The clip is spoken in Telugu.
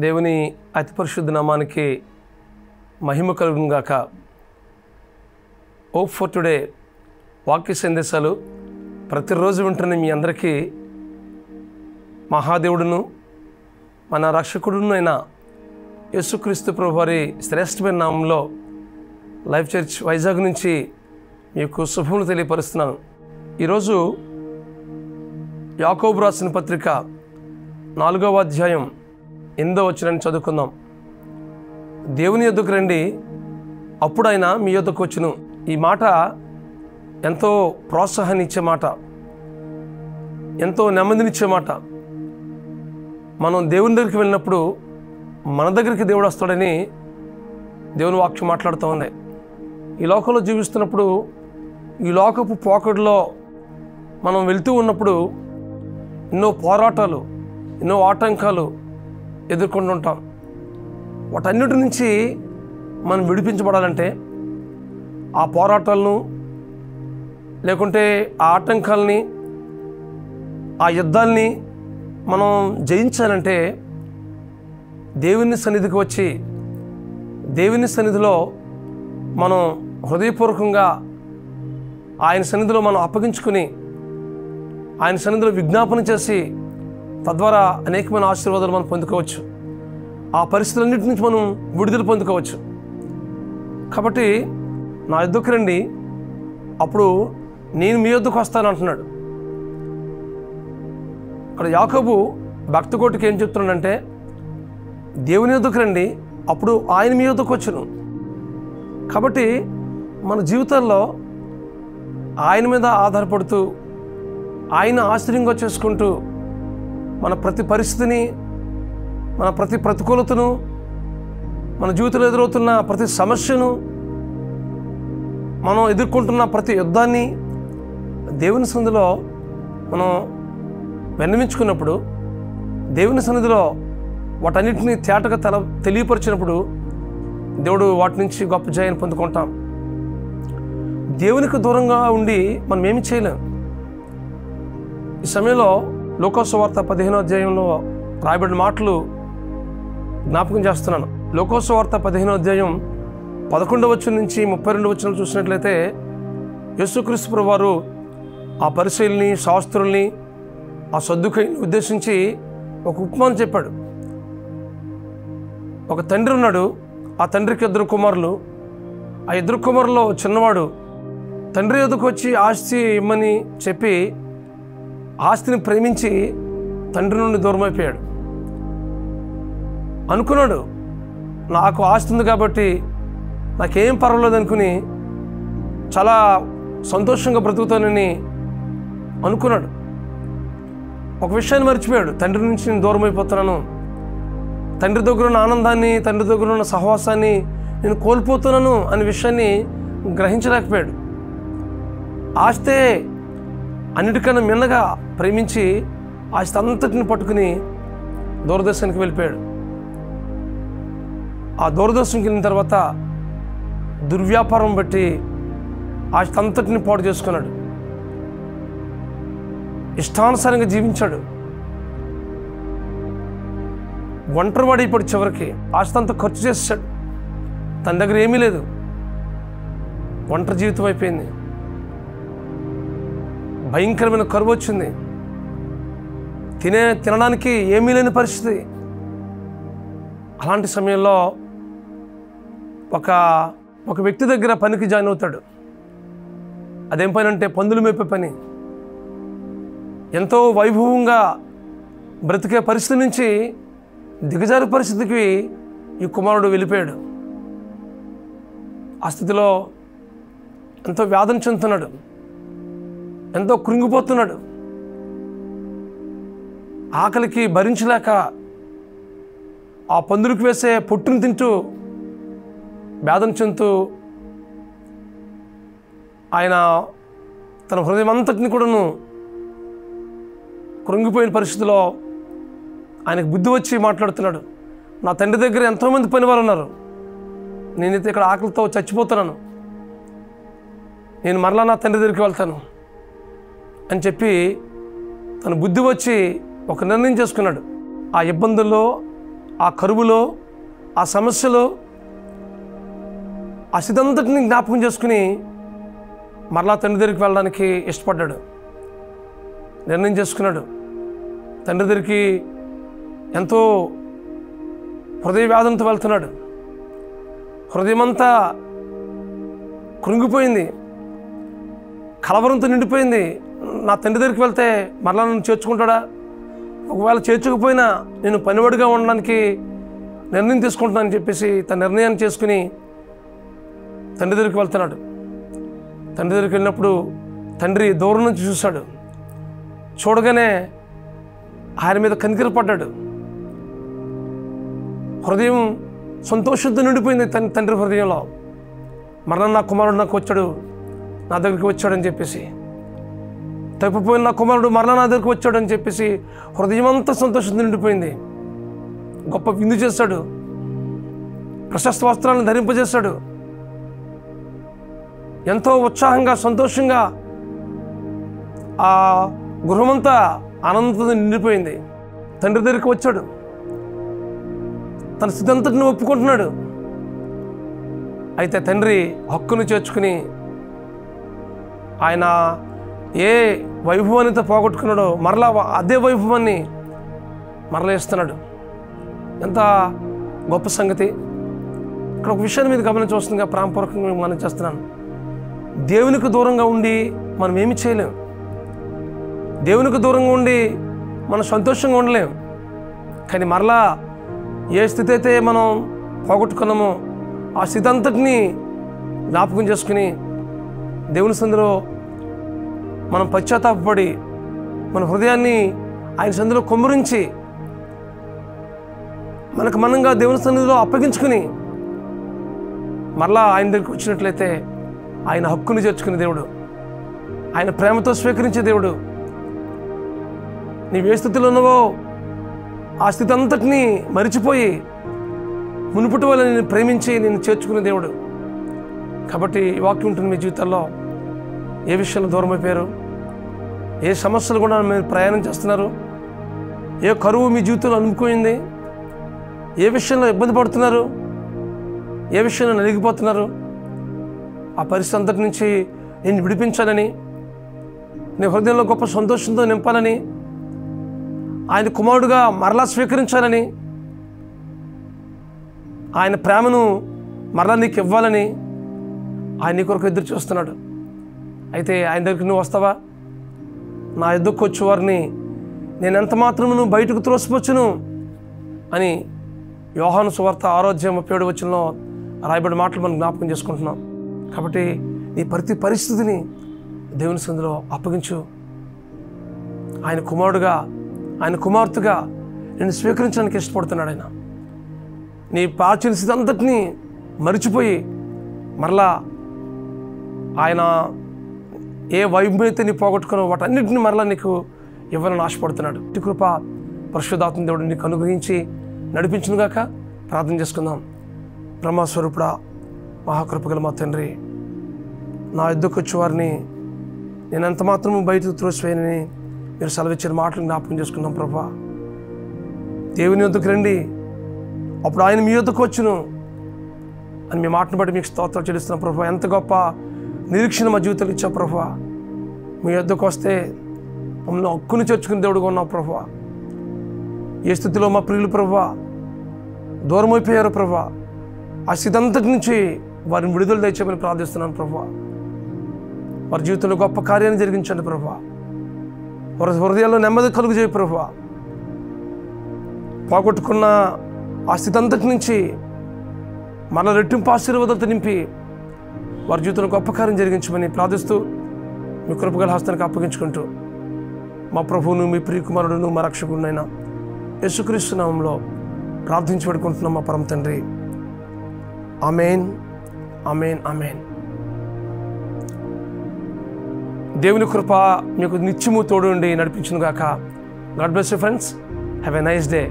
దేవుని అతి పరిశుద్ధ నామానికి మహిమ కలుగును గాక. హోప్ ఫర్ టుడే వాక్య సందేశాలు ప్రతిరోజు వింటున్న మీ అందరికీ మహాదేవుడును మన రక్షకుడును అయిన యేసుక్రీస్తు ప్రభువారి శ్రేష్టమైన నామంలో లైఫ్ చర్చ్ వైజాగ్ నుంచి మీకు శుభములు తెలియపరుస్తున్నాను. ఈరోజు యాకోబు రాసిన పత్రిక 4వ అధ్యాయం 8వ వచనాన్ని చదువుకుందాం. దేవుని యొద్దకు రండి, అప్పుడు ఆయన మీ యొద్దకు వచ్చును. ఈ మాట ఎంతో ప్రోత్సాహాన్ని ఇచ్చే మాట, ఎంతో నెమ్మదినిచ్చే మాట. మనం దేవుని దగ్గరికి వెళ్ళినప్పుడు మన దగ్గరికి దేవుడు వస్తాడని దేవుని వాక్యం మాట్లాడుతూ ఉంది. ఈ లోకంలో జీవిస్తున్నప్పుడు, ఈ లోకపు పోకడలో మనం వెళ్తూ ఉన్నప్పుడు ఎన్నో పోరాటాలు, ఎన్నో ఆటంకాలు ఎదుర్కొంటుంటాం. వాటన్నిటి నుంచి మనం విడిపించబడాలంటే ఆ పోరాటాలను, లేకుంటే ఆ ఆటంకాలని, ఆ యుద్ధాల్ని మనం జయించాలంటే దేవుని సన్నిధికి వచ్చి, దేవుని సన్నిధిలో మనం హృదయపూర్వకంగా ఆయన సన్నిధిలో మనం అప్పగించుకుని, ఆయన సన్నిధిలో విజ్ఞాపన చేసి, తద్వారా అనేకమైన ఆశీర్వాదాలు మనం పొందుకోవచ్చు. ఆ పరిస్థితులన్నిటి నుంచి మనం విడుదల పొందుకోవచ్చు. కాబట్టి నా యొద్దకు రండి, అప్పుడు నేను మీ యొద్దకు వస్తాను అంటున్నాడు. అక్కడ యాకోబు భక్తకోటికి ఏం చెప్తున్నాడంటే, దేవుని యొద్దకు రండి, అప్పుడు ఆయన మీ యొద్దకు వచ్చును. కాబట్టి మన జీవితాల్లో ఆయన మీద ఆధారపడుతూ, ఆయన ఆశ్రయంగా చేసుకుంటూ, మన ప్రతి పరిస్థితిని, మన ప్రతి ప్రతికూలతను, మన జీవితంలో ఎదురవుతున్న ప్రతి సమస్యను, మనం ఎదుర్కొంటున్న ప్రతి యుద్ధాన్ని దేవుని సన్నిధిలో మనం విన్నవించుకున్నప్పుడు, దేవుని సన్నిధిలో వాటన్నిటిని తేటగా తెలియపరిచినప్పుడు దేవుడు వాటి నుంచి గొప్ప జయాన్ని పొందుకుంటాం. దేవునికి దూరంగా ఉండి మనం ఏమి చేయలేం. ఈ సమయంలో లూకా సువార్త 15వ అధ్యాయంలో రాయబడిన మాటలు జ్ఞాపకం చేస్తున్నాను. లూకా సువార్త 15వ అధ్యాయం 11వ వచనం నుంచి 32వ వచనం చూసినట్లయితే, యేసుక్రీస్తు ప్రభువారు ఆ పరిసయ్యుల్ని, శాస్త్రుల్ని, ఆ సద్దుకయ్యుల్ని ఉద్దేశించి ఒక ఉపమానం చెప్పాడు. ఒక తండ్రి ఉన్నాడు, ఆ తండ్రికి 2 కుమారులు. ఆ 2 కుమారుల్లో చిన్నవాడు తండ్రి యొద్దకు వచ్చి ఆస్తి ఇమ్మని చెప్పి ఆస్తిని ప్రేమించి తండ్రి నుండి దూరం అయిపోయాడు. అనుకున్నాడు, నాకు ఆస్తి ఉంది కాబట్టి నాకేం పర్వాలేదు అనుకుని చాలా సంతోషంగా బ్రతుకుతానని అనుకున్నాడు. ఒక విషయాన్ని మర్చిపోయాడు, తండ్రి నుంచి నేను దూరం అయిపోతున్నాను, తండ్రి దగ్గర ఉన్న ఆనందాన్ని, తండ్రి దగ్గర ఉన్న సహవాసాన్ని నేను కోల్పోతున్నాను అనే విషయాన్ని గ్రహించలేకపోయాడు. ఆస్తే అన్నిటికన్నా మిన్నగా ప్రేమించి ఆస్తి అంతటిని పట్టుకుని దూరదర్శన్కి వెళ్ళిపోయాడు. ఆ దూరదర్శన్కి వెళ్ళిన తర్వాత దుర్వ్యాపారం బట్టి ఆస్తి అంతటిని పాడు చేసుకున్నాడు. ఇష్టానుసారంగా జీవించాడు. ఒంటరివాడి ఇప్పుడు చివరికి ఆస్తి అంతా ఖర్చు చేసాడు. తన దగ్గర ఏమీ లేదు, ఒంటరి జీవితం అయిపోయింది. భయంకరమైన కరువు వచ్చింది. తినడానికి ఏమీ లేని పరిస్థితి. అలాంటి సమయంలో ఒక వ్యక్తి దగ్గర పనికి జాయిన్ అవుతాడు. అదేం పని అంటే పందులు మేపే పని. ఎంతో వైభవంగా బ్రతికే పరిస్థితి నుంచి దిగజారు పరిస్థితికి ఈ కుమారుడు వెళ్ళిపోయాడు. ఆ స్థితిలో ఎంతో వ్యాధన చెందుతున్నాడు, ఎంతో కృంగిపోతున్నాడు. ఆకలికి భరించలేక ఆ పందులకు వేసే పొట్టును తింటూ వేదన చెందుతూ ఆయన తన హృదయం అంతటిని కూడాను కృంగిపోయిన పరిస్థితిలో ఆయనకు బుద్ధి వచ్చి మాట్లాడుతున్నాడు. నా తండ్రి దగ్గర ఎంతోమంది పనివారు ఉన్నారు, నేనైతే ఇక్కడ ఆకలితో చచ్చిపోతున్నాను, నేను మరలా నా తండ్రి దగ్గరికి వెళ్తాను అని చెప్పి తన బుద్ధి వచ్చి ఒక నిర్ణయం చేసుకున్నాడు. ఆ ఇబ్బందుల్లో, ఆ కరువులో, ఆ సమస్యలో ఆ స్థితంతటిని జ్ఞాపకం చేసుకుని మరలా తండ్రి దగ్గరికి వెళ్ళడానికి ఇష్టపడ్డాడు, నిర్ణయం చేసుకున్నాడు. తండ్రి దగ్గరికి ఎంతో హృదయ వేదనతో వెళ్తున్నాడు. హృదయమంతా కృంగిపోయింది, కలవరంతో నిండిపోయింది. నా తండ్రి దగ్గరికి వెళ్తే మరలా నన్ను చేర్చుకుంటాడా? ఒకవేళ చేర్చుకపోయినా నేను పనివాడిగా ఉండడానికి నిర్ణయం తీసుకుంటున్నానని చెప్పేసి తన నిర్ణయాన్ని చేసుకుని తండ్రి దగ్గరికి వెళ్తున్నాడు. తండ్రి దగ్గరికి వెళ్ళినప్పుడు తండ్రి దూరం నుంచి చూశాడు. చూడగానే ఆయన మీద కనికరపడ్డాడు. హృదయం సంతోషంతో నిండిపోయింది తండ్రి హృదయంలో. మరలా నా కుమారుడు నాకు వచ్చాడు, నా దగ్గరికి వచ్చాడని చెప్పేసి, తప్పిపోయిన నా కుమారుడు మరలా నా దగ్గరికి వచ్చాడని చెప్పేసి హృదయం అంతా సంతోషంతో నిండిపోయింది. గొప్ప విందు చేశాడు, ప్రశస్త వస్త్రాలను ధరింపజేశాడు. ఎంతో ఉత్సాహంగా సంతోషంగా ఆ గృహమంతా ఆనందంతో నిండిపోయింది. తండ్రి దగ్గరికి వచ్చాడు, తన స్థితి అంతటిని ఒప్పుకుంటున్నాడు. అయితే తండ్రి హక్కును చేర్చుకుని ఆయన ఏ వైభవాన్నితో పోగొట్టుకున్నాడో మరలా అదే వైభవాన్ని మరలా ఇస్తున్నాడు. ఎంత గొప్ప సంగతి! ఇక్కడ ఒక విషయాన్ని మీద గమనించి వస్తుందిగా ప్రాణపూర్వకంగా మనం చేస్తున్నాను. దేవునికి దూరంగా ఉండి మనం ఏమి చేయలేం. దేవునికి దూరంగా ఉండి మనం సంతోషంగా ఉండలేం. కానీ మరలా ఏ స్థితి అయితే మనం పోగొట్టుకున్నామో ఆ స్థితి అంతటినీ జ్ఞాపకం చేసుకుని దేవుని సన్నిధిలో మనం పశ్చాత్తాపడి మన హృదయాన్ని ఆయన సన్నిధిలో కుమ్మరించి మనకు మనంగా దేవుని సన్నిధిలో అప్పగించుకుని మరలా ఆయన దగ్గరికి వచ్చినట్లయితే ఆయన హక్కును చేర్చుకునే దేవుడు, ఆయన ప్రేమతో స్వీకరించే దేవుడు. నీవు ఏ స్థితిలో ఉన్నావో ఆ స్థితి అంతటినీ మరిచిపోయి మునుపటి వల్ల నేను ప్రేమించి నేను చేర్చుకునే దేవుడు. కాబట్టి ఈ వాక్యం ఉంటుంది మీ జీవితాల్లో. ఏ విషయంలో దూరం అయిపోయారు? ఏ సమస్యలు కూడా మీరు ప్రయాణం చేస్తున్నారు? ఏ కరువు మీ జీవితంలో అనుకోయింది? ఏ విషయంలో ఇబ్బంది పడుతున్నారు? ఏ విషయంలో నలిగిపోతున్నారు? ఆ పరిస్థితి అంతటి నుంచి నేను విడిపించాలని, నీ హృదయంలో గొప్ప సంతోషంతో నింపాలని, ఆయన కుమారుడుగా మరలా స్వీకరించాలని, ఆయన ప్రేమను మరలా నీకు ఇవ్వాలని ఆయన నీ కొరకు ఎదురు చూస్తున్నాడు. అయితే ఆయన దగ్గరికి నువ్వు వస్తావా? నా ఎద్దుకు వచ్చే వారిని నేను ఎంత మాత్రము నువ్వు బయటకు త్రోసిపోచ్చును అని యోహాను సువార్త 6:37 రాయబడిన మాటలు మనం జ్ఞాపకం చేసుకుంటున్నాం. కాబట్టి నీ ప్రతి పరిస్థితిని దేవుని సన్నిధిలో అప్పగించు. ఆయన కుమారుడుగా, ఆయన కుమార్తెగా నేను స్వీకరించడానికి ఇష్టపడుతున్నాడు. ఆయన నీ ప్రాచీన స్థితి అంతటినీ మరిచిపోయి మరలా ఆయన ఏ వైభవైతే నీ పోగొట్టుకున్నావు వాటన్నిటిని మరలా నీకు ఇవ్వాలని ఆశపడుతున్నాడు. ఇటు కృప పరిశుద్ధాత్మ దేవుడు నీకు అనుగ్రహించి నడిపించునుగాక. ప్రార్థన చేసుకుందాం. బ్రహ్మస్వరూపుడా, మహాకృపగల మా తండ్రి, నా ఎద్దుకు వచ్చే వారిని నేను ఎంత మాత్రము బయటకు త్రోసివేయనని మీరు సెలవిచ్చిన మాటలు జ్ఞాపకం చేసుకుందాం. ప్రభా, దేవుని యొద్దకు రండి, అప్పుడు ఆయన మీ యొద్దకు వచ్చును అని మీ మాటను బట్టి మీకు స్తోత్రాలు చెల్లిస్తున్నాం. ప్రభా, ఎంత గొప్ప నిరీక్షణ మా జీవితాలు ఇచ్చావు ప్రభా. మీ యొద్దకు వస్తే మమ్మల్ని హక్కును చేర్చుకుని దేవుడుగా ఉన్నావు ప్రభా. ఏ స్థితిలో మా ప్రియులు ప్రభా దూరం అయిపోయారు ప్రభా, ఆ స్థితి అంతటి నుంచి వారిని విడుదల తెచ్చామని ప్రార్థిస్తున్నాను ప్రభా. వారి జీవితంలో గొప్ప కార్యాన్ని జరిగించండి ప్రభా. వారి హృదయాల్లో నెమ్మది కలుగు చేయి ప్రభా. పోగొట్టుకున్న ఆ స్థితి అంతటి నుంచి మరల రెట్టింపు ఆశీర్వాదాలతో నింపి వారి జీవితంలో గొప్ప కార్యం జరిగించమని ప్రార్థిస్తూ మీ కృపగల హస్తానికి అప్పగించుకుంటూ మా ప్రభువును, మీ ప్రియకుమారుడును, మా రక్షకుడునైనా యేసుక్రీస్తు నామములో ప్రార్థించి పెడుకుంటున్నాం మా పరమ తండ్రి. ఆమేన్, ఆమేన్, ఆమేన్. దేవుని కృప మీకు నిత్యము తోడు ఉండి నడిపించును గాక. God bless you friends. Have a nice day.